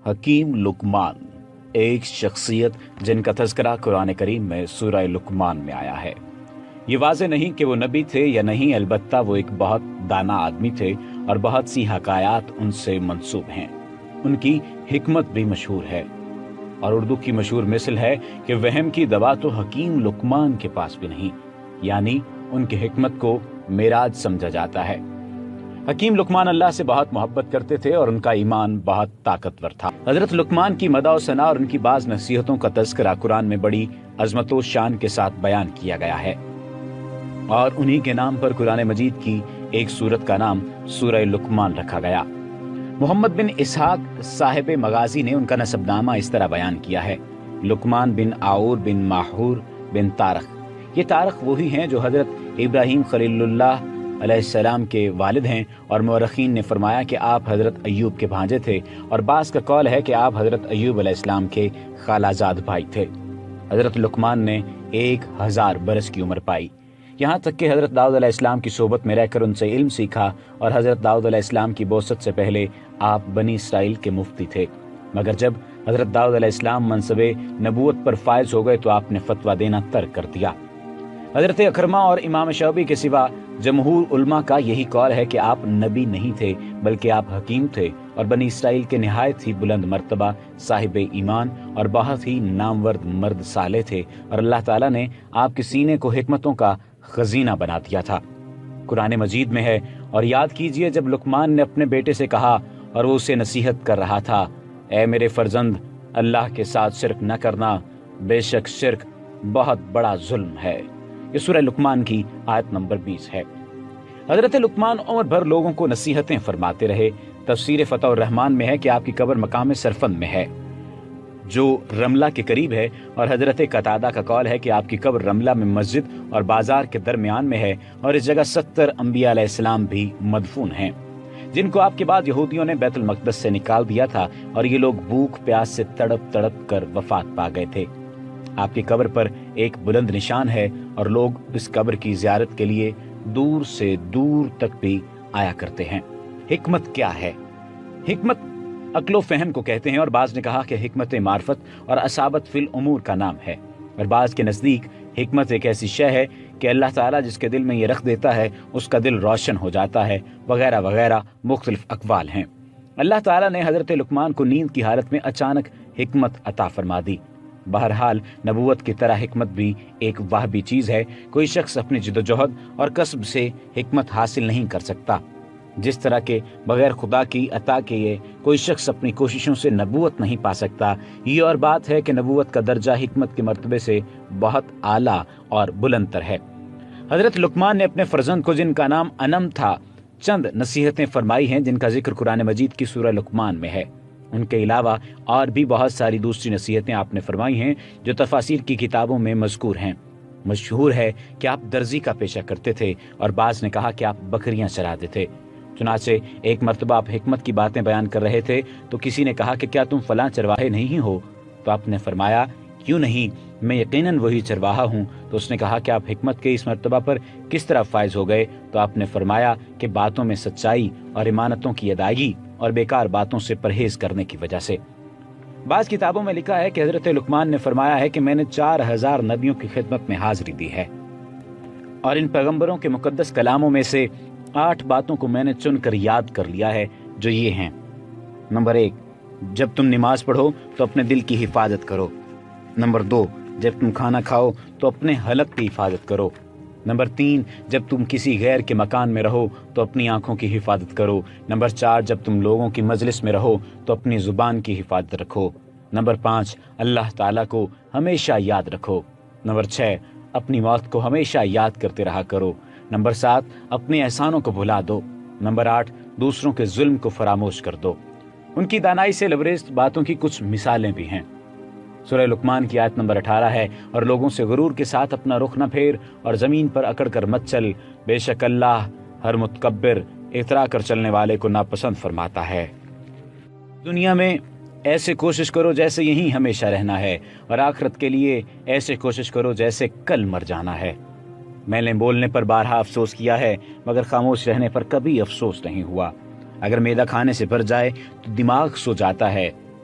حکیم لقمان ایک شخصیت جن کا تذکرہ قرآن کریم میں سورہ لقمان میں آیا ہے۔ یہ واضح نہیں کہ وہ نبی تھے یا نہیں، البتہ وہ ایک بہت دانا آدمی تھے اور بہت سی حکایات ان سے منسوب ہیں۔ ان کی حکمت بھی مشہور ہے، اور اردو کی مشہور مثل ہے کہ وہم کی دوا تو حکیم لقمان کے پاس بھی نہیں، یعنی ان کی حکمت کو معراج سمجھا جاتا ہے۔ حکیم لقمان اللہ سے بہت محبت کرتے تھے اور ان کا ایمان بہت طاقتور تھا۔ حضرت لقمان کی مدح و ثنا اور ان کی بعض نصیحتوں کا تذکرہ قرآن میں بڑی عظمت و شان کے ساتھ بیان کیا گیا ہے، اور انہی کے نام پر قرآن مجید کی ایک سورت کا نام سورہ لقمان رکھا گیا۔ محمد بن اسحاق صاحب مغازی نے ان کا نسب نامہ اس طرح بیان کیا ہے: لقمان بن عاور بن ماحور بن طارق۔ یہ طارق وہی ہیں جو حضرت ابراہیم خلیل اللہ علیہ السلام کے والد ہیں، اور مورخین نے فرمایا کہ آپ حضرت ایوب کے بھانجے تھے، اور بعض کا قول ہے کہ آپ حضرت ایوب علیہ السلام کے خالہ زاد بھائی تھے۔ حضرت لقمان نے 1000 برس کی عمر پائی، یہاں تک کہ حضرت داؤد علیہ السلام کی صحبت میں رہ کر ان سے علم سیکھا، اور حضرت داؤد علیہ السلام کی بعثت سے پہلے آپ بنی اسرائیل کے مفتی تھے، مگر جب حضرت داؤد علیہ السلام منصب نبوت پر فائز ہو گئے تو آپ نے فتویٰ دینا ترک کر دیا۔ حضرت اکرمہ اور امام شعبی کے سوا جمہور علماء کا یہی قول ہے کہ آپ نبی نہیں تھے، بلکہ آپ حکیم تھے، اور بنی اسرائیل کے نہایت ہی بلند مرتبہ صاحب ایمان اور بہت ہی نامور مرد صالح تھے، اور اللہ تعالیٰ نے آپ کے سینے کو حکمتوں کا خزینہ بنا دیا تھا۔ قرآن مجید میں ہے: اور یاد کیجئے جب لقمان نے اپنے بیٹے سے کہا اور وہ اسے نصیحت کر رہا تھا، اے میرے فرزند، اللہ کے ساتھ شرک نہ کرنا، بے شک شرک بہت بڑا ظلم ہے۔ یہ سورہ لقمان کی آیت نمبر 20 ہے۔ حضرت لقمان عمر بھر لوگوں کو نصیحتیں فرماتے رہے۔ تفسیر فتح الرحمان میں ہے کہ آپ کی قبر مقام سرفند میں ہے، جو رملہ کے قریب ہے، اور حضرت قتادہ کا قول ہے کہ آپ کی قبر رملہ میں مسجد اور بازار کے درمیان میں ہے، اور اس جگہ 70 انبیاء علیہ السلام بھی مدفون ہیں، جن کو آپ کے بعد یہودیوں نے بیت المقدس سے نکال دیا تھا، اور یہ لوگ بھوک پیاس سے تڑپ تڑپ کر وفات پا گئے تھے۔ آپ کی قبر پر ایک بلند نشان ہے، اور لوگ اس قبر کی زیارت کے لیے دور سے دور تک بھی آیا کرتے ہیں۔ حکمت کیا ہے؟ حکمت عقل و فہم کو کہتے ہیں، اور بعض نے کہا کہ حکمت معرفت اور اصابت فی الامور کا نام ہے، اور بعض کے نزدیک حکمت ایک ایسی شے ہے کہ اللہ تعالیٰ جس کے دل میں یہ رکھ دیتا ہے اس کا دل روشن ہو جاتا ہے، وغیرہ وغیرہ مختلف اقوال ہیں۔ اللہ تعالیٰ نے حضرت لقمان کو نیند کی حالت میں اچانک حکمت عطا فرما دی۔ بہرحال نبوت کی طرح حکمت بھی ایک واہبی چیز ہے، کوئی شخص اپنی جدوجہد اور کسب سے حکمت حاصل نہیں کر سکتا، جس طرح کہ بغیر خدا کی عطا کے یہ کوئی شخص اپنی کوششوں سے نبوت نہیں پا سکتا۔ یہ اور بات ہے کہ نبوت کا درجہ حکمت کے مرتبے سے بہت اعلیٰ اور بلند تر ہے۔ حضرت لقمان نے اپنے فرزند کو، جن کا نام انم تھا، چند نصیحتیں فرمائی ہیں، جن کا ذکر قرآن مجید کی سورہ لقمان میں ہے۔ ان کے علاوہ اور بھی بہت ساری دوسری نصیحتیں آپ نے فرمائی ہیں جو تفاسیر کی کتابوں میں مذکور ہیں۔ مشہور ہے کہ آپ درزی کا پیشہ کرتے تھے، اور بعض نے کہا کہ آپ بکریاں چراتے تھے۔ چنانچہ ایک مرتبہ آپ حکمت کی باتیں بیان کر رہے تھے تو کسی نے کہا کہ کیا تم فلاں چرواہے نہیں ہو؟ تو آپ نے فرمایا کیوں نہیں، میں یقیناً وہی چرواہا ہوں۔ تو اس نے کہا کہ آپ حکمت کے اس مرتبہ پر کس طرح فائز ہو گئے؟ تو آپ نے فرمایا کہ باتوں میں سچائی اور امانتوں کی ادائیگی اور بیکار باتوں سے پرہیز کرنے کی وجہ سے۔ بعض کتابوں میں لکھا ہے کہ حضرت لقمان نے فرمایا ہے کہ میں نے 4000 نبیوں کی خدمت میں حاضری دی ہے، اور ان پیغمبروں کے مقدس کلاموں میں سے 8 باتوں کو میں نے چن کر یاد کر لیا ہے، جو یہ ہیں: نمبر 1، جب تم نماز پڑھو تو اپنے دل کی حفاظت کرو۔ نمبر 2، جب تم کھانا کھاؤ تو اپنے حلق کی حفاظت کرو۔ نمبر 3، جب تم کسی غیر کے مکان میں رہو تو اپنی آنکھوں کی حفاظت کرو۔ نمبر 4، جب تم لوگوں کی مجلس میں رہو تو اپنی زبان کی حفاظت رکھو۔ نمبر 5، اللہ تعالیٰ کو ہمیشہ یاد رکھو۔ نمبر 6، اپنی موت کو ہمیشہ یاد کرتے رہا کرو۔ نمبر 7، اپنے احسانوں کو بھلا دو۔ نمبر 8، دوسروں کے ظلم کو فراموش کر دو۔ ان کی دانائی سے لبریز باتوں کی کچھ مثالیں بھی ہیں۔ سورہ لقمان کی آیت نمبر 18 ہے: اور لوگوں سے غرور کے ساتھ اپنا رخ نہ پھیر، اور زمین پر اکڑ کر مت چل، بے شک اللہ ہر متکبر، اترا کر چلنے والے کو ناپسند فرماتا ہے۔ دنیا میں ایسے کوشش کرو جیسے یہیں ہمیشہ رہنا ہے، اور آخرت کے لیے ایسے کوشش کرو جیسے کل مر جانا ہے۔ میں نے بولنے پر بارہا افسوس کیا ہے، مگر خاموش رہنے پر کبھی افسوس نہیں ہوا۔ اگر معدہ کھانے سے بھر جائے تو دماغ سو جاتا ہے،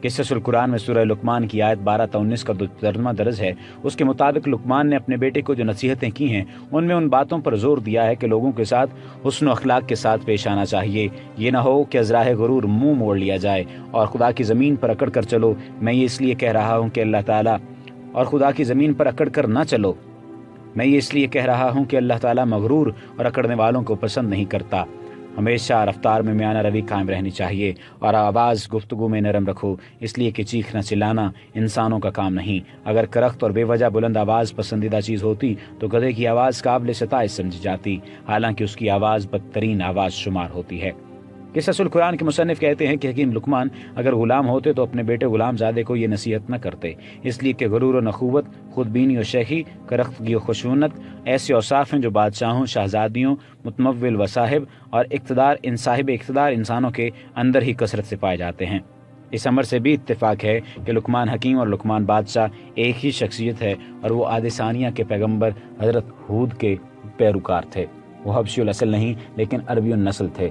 قصص القرآن میں سورہ لقمان کی آیت 12 تا 19 کا ترجمہ درج ہے۔ اس کے مطابق لقمان نے اپنے بیٹے کو جو نصیحتیں کی ہیں ان میں ان باتوں پر زور دیا ہے کہ لوگوں کے ساتھ حسن و اخلاق کے ساتھ پیش آنا چاہیے، یہ نہ ہو کہ از راہ غرور منہ موڑ لیا جائے اور خدا کی زمین پر اکڑ کر چلو۔ میں یہ اس لیے کہہ رہا ہوں کہ اللہ تعالیٰ اور خدا کی زمین پر اکڑ کر نہ چلو، میں یہ اس لیے کہہ رہا ہوں کہ اللہ تعالیٰ مغرور اور اکڑنے والوں کو پسند نہیں کرتا۔ ہمیشہ رفتار میں میانہ روی قائم رہنی چاہیے اور آواز گفتگو میں نرم رکھو، اس لیے کہ چیخنا چلانا انسانوں کا کام نہیں۔ اگر کرخت اور بے وجہ بلند آواز پسندیدہ چیز ہوتی تو گدھے کی آواز قابل ستائش سمجھی جاتی، حالانکہ اس کی آواز بدترین آواز شمار ہوتی ہے۔ قصص القرآن کے مصنف کہتے ہیں کہ حکیم لقمان اگر غلام ہوتے تو اپنے بیٹے غلام زادے کو یہ نصیحت نہ کرتے، اس لیے کہ غرور و نخوت، خود بینی و شیخی، کرختگی و خشونت ایسے اوصاف ہیں جو بادشاہوں، شہزادیوں، متمول و صاحب اور صاحب اقتدار انسانوں کے اندر ہی کثرت سے پائے جاتے ہیں۔ اس امر سے بھی اتفاق ہے کہ لقمان حکیم اور لقمان بادشاہ ایک ہی شخصیت ہے اور وہ عاد ثانیہ کے پیغمبر حضرت ہود کے پیروکار تھے۔ وہ حبشی الاصل نہیں لیکن عربی النسل تھے۔